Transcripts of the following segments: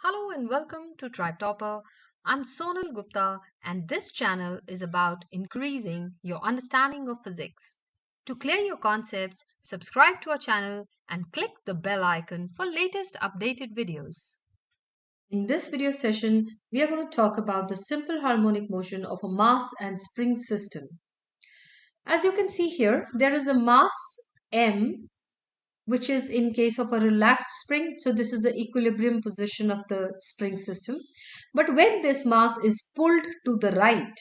Hello and welcome to Tribe Topper. I'm Sonal Gupta, and this channel is about increasing your understanding of physics. To clear your concepts, subscribe to our channel and click the bell icon for latest updated videos. In this video session, we are going to talk about the simple harmonic motion of a mass and spring system. As you can see here, there is a mass m, which is in case of a relaxed spring. So this is the equilibrium position of the spring system. But when this mass is pulled to the right,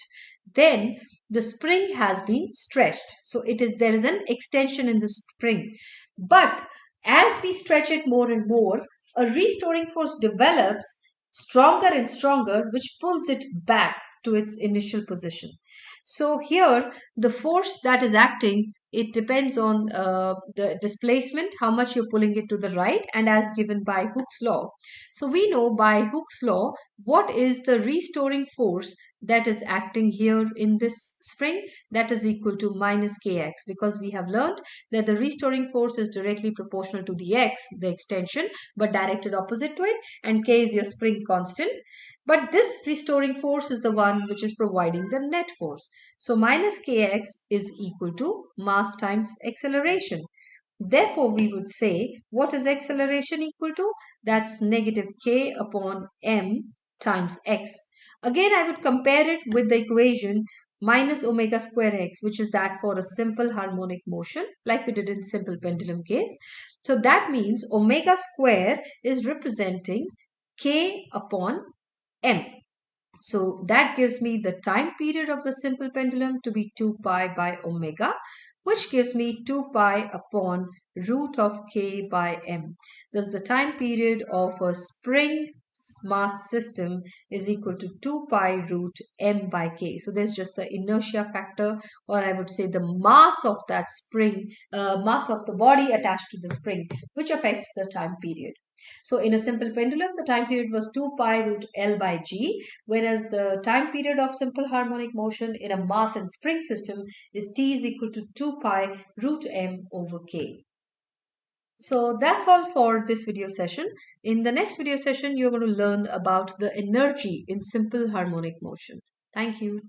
then the spring has been stretched. So there is an extension in the spring. But as we stretch it more and more, a restoring force develops stronger and stronger, which pulls it back to its initial position. So here, the force that is acting, it depends on the displacement, how much you're pulling it to the right, and as given by Hooke's law. So we know by Hooke's law what is the restoring force that is acting here in this spring. That is equal to minus kx, because we have learned that the restoring force is directly proportional to the x, the extension, but directed opposite to it, and k is your spring constant. But this restoring force is the one which is providing the net force. So minus kx is equal to mass times acceleration. Therefore, we would say, what is acceleration equal to? That's negative k upon m times x. Again, I would compare it with the equation minus omega square x, which is that for a simple harmonic motion, like we did in simple pendulum case. So that means omega square is representing k upon m. So that gives me the time period of the simple pendulum to be 2 pi by omega, which gives me 2 pi upon root of k by m. Thus the time period of a spring mass system is equal to 2 pi root m by k. So there's just the inertia factor, or I would say the mass of that spring, mass of the body attached to the spring, which affects the time period. So in a simple pendulum, the time period was 2 pi root L by G, whereas the time period of simple harmonic motion in a mass and spring system is T is equal to 2 pi root M over K. So that's all for this video session. In the next video session, you're going to learn about the energy in simple harmonic motion. Thank you.